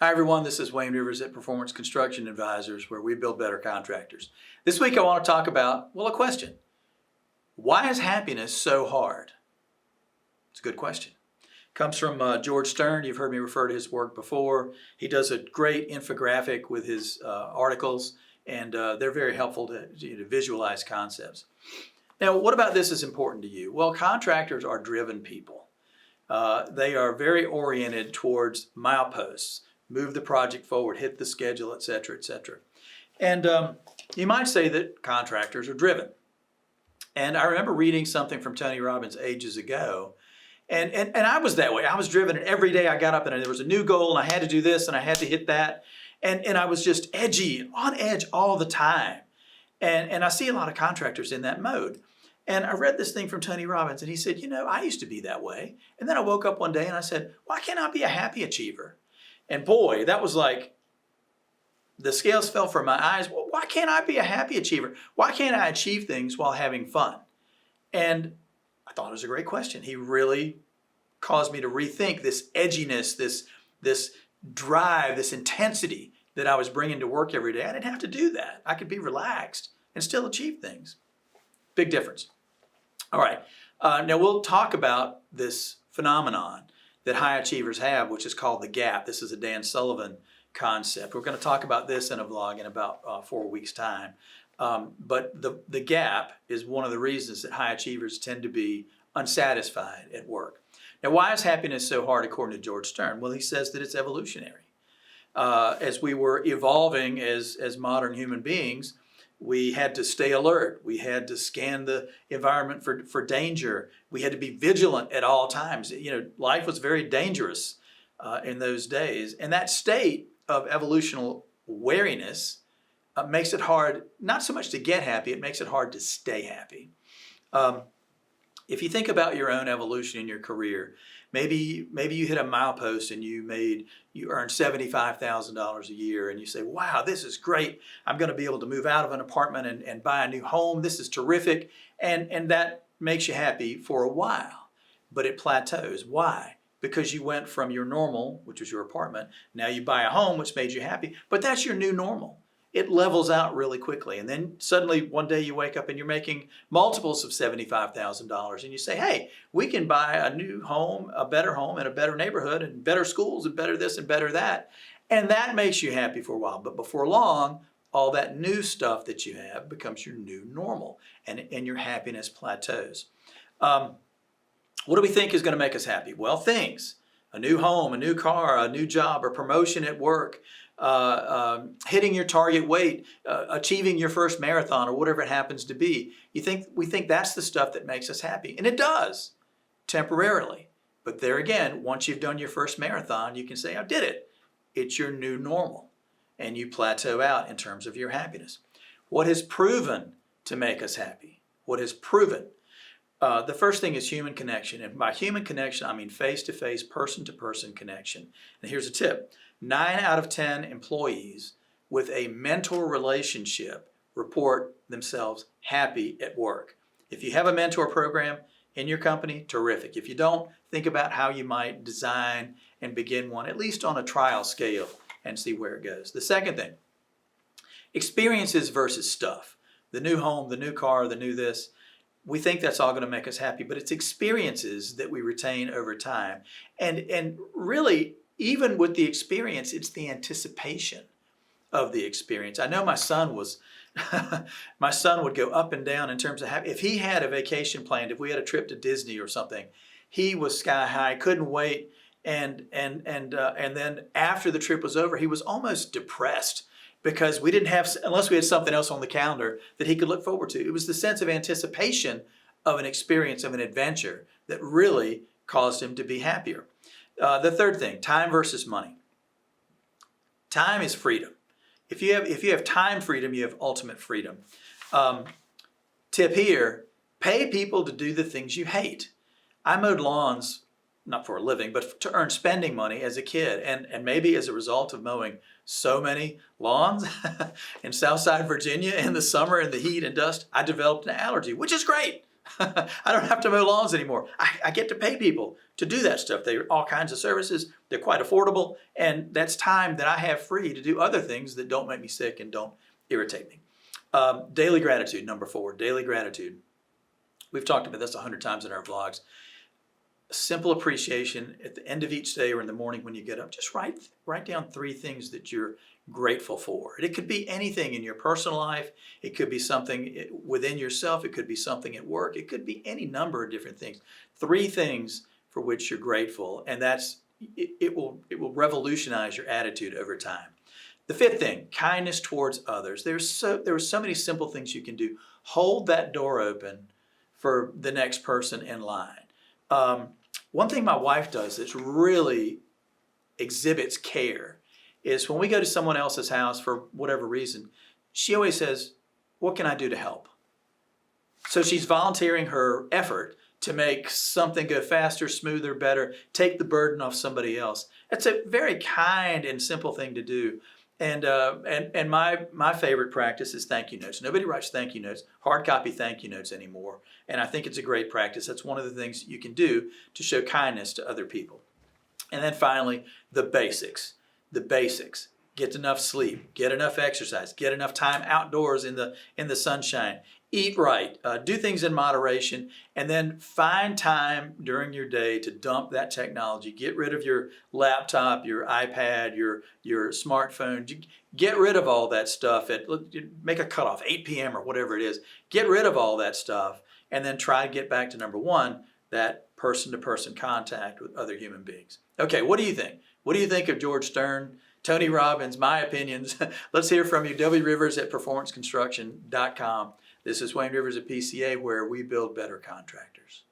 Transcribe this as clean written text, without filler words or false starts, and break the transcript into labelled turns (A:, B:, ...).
A: Hi everyone, this is Wayne Rivers at Performance Construction Advisors, where we build better contractors. This week I want to talk about, a question. Why is happiness so hard? It's a good question. It comes from George Stern. You've heard me refer to his work before. He does a great infographic with his articles, and they're very helpful to visualize concepts. Now, what about this is important to you? Well, contractors are driven people. They are very oriented towards mileposts. Move the project forward, hit the schedule, et cetera, et cetera. And you might say that contractors are driven. And I remember reading something from Tony Robbins ages ago, and I was that way. I was driven, and every day I got up and there was a new goal, and I had to do this, and I had to hit that. And I was just edgy, on edge all the time. And I see a lot of contractors in that mode. And I read this thing from Tony Robbins, and he said, I used to be that way. And then I woke up one day and I said, why can't I be a happy achiever? And boy, that was like, the scales fell from my eyes. Well, why can't I be a happy achiever? Why can't I achieve things while having fun? And I thought it was a great question. He really caused me to rethink this edginess, this drive, this intensity that I was bringing to work every day. I didn't have to do that. I could be relaxed and still achieve things. Big difference. All right, now we'll talk about this phenomenon that high achievers have, which is called the gap. This is a Dan Sullivan concept. We're going to talk about this in a vlog in about 4 weeks' time. But the gap is one of the reasons that high achievers tend to be unsatisfied at work. Now, why is happiness so hard according to George Stern? Well, he says that it's evolutionary. As we were evolving as modern human beings, we had to stay alert. We had to scan the environment for danger. We had to be vigilant at all times. Life was very dangerous in those days. And that state of evolutional wariness makes it hard, not so much to get happy, it makes it hard to stay happy. If you think about your own evolution in your career, maybe you hit a milepost and you earned $75,000 a year, and you say, wow, this is great. I'm going to be able to move out of an apartment and buy a new home. This is terrific. And that makes you happy for a while, but it plateaus. Why? Because you went from your normal, which was your apartment, now you buy a home, which made you happy, but that's your new normal. It levels out really quickly. And then suddenly one day you wake up and you're making multiples of $75,000, and you say, hey, we can buy a new home, a better home in a better neighborhood and better schools and better this and better that. And that makes you happy for a while. But before long, all that new stuff that you have becomes your new normal, and your happiness plateaus. What do we think is going to make us happy? Well, things. A new home, a new car, a new job, a promotion at work, hitting your target weight, achieving your first marathon, or whatever it happens to be. We think that's the stuff that makes us happy. And it does, temporarily. But there again, once you've done your first marathon, you can say, I did it. It's your new normal. And you plateau out in terms of your happiness. What has proven to make us happy? What has proven? The first thing is human connection. And by human connection, I mean face-to-face, person-to-person connection. And here's a tip. 9 out of 10 employees with a mentor relationship report themselves happy at work. If you have a mentor program in your company, terrific. If you don't, think about how you might design and begin one, at least on a trial scale, and see where it goes. The second thing, experiences versus stuff. The new home, the new car, the new this. We think that's all going to make us happy, but it's experiences that we retain over time. And really, even with the experience, it's the anticipation of the experience. I know my son would go up and down in terms of if he had a vacation planned, if we had a trip to Disney or something, he was sky high, couldn't wait. And then after the trip was over, he was almost depressed, because we didn't have, unless we had something else on the calendar that he could look forward to. It was the sense of anticipation of an experience, of an adventure, that really caused him to be happier. The third thing, time versus money. Time is freedom. If you have time freedom, you have ultimate freedom. Tip here, pay people to do the things you hate. I mowed lawns, not for a living, but to earn spending money as a kid. And maybe as a result of mowing so many lawns in Southside Virginia in the summer in the heat and dust, I developed an allergy, which is great. I don't have to mow lawns anymore. I get to pay people to do that stuff. They're all kinds of services. They're quite affordable. And that's time that I have free to do other things that don't make me sick and don't irritate me. Daily gratitude, number 4, daily gratitude. We've talked about this 100 times in our vlogs. Simple appreciation at the end of each day or in the morning when you get up. Just write down 3 things that you're grateful for. It could be anything in your personal life. It could be something within yourself. It could be something at work. It could be any number of different things. 3 things for which you're grateful, and it will revolutionize your attitude over time. The 5th thing, kindness towards others. There are so many simple things you can do. Hold that door open for the next person in line. One thing my wife does that really exhibits care is when we go to someone else's house for whatever reason, she always says, "What can I do to help?" So she's volunteering her effort to make something go faster, smoother, better, take the burden off somebody else. That's a very kind and simple thing to do. And my favorite practice is thank you notes. Nobody writes thank you notes, hard copy thank you notes anymore. And I think it's a great practice. That's one of the things you can do to show kindness to other people. And then finally, the basics. The basics. Get enough sleep, get enough exercise, get enough time outdoors in the sunshine. Eat right, do things in moderation, and then find time during your day to dump that technology. Get rid of your laptop, your iPad, your smartphone. Get rid of all that stuff. Make a cutoff, 8 p.m. or whatever it is. Get rid of all that stuff, and then try to get back to number 1, that person-to-person contact with other human beings. Okay, what do you think? What do you think of George Stern, Tony Robbins, my opinions? Let's hear from you. wrivers@performanceconstruction.com. This is Wayne Rivers at PCA, where we build better contractors.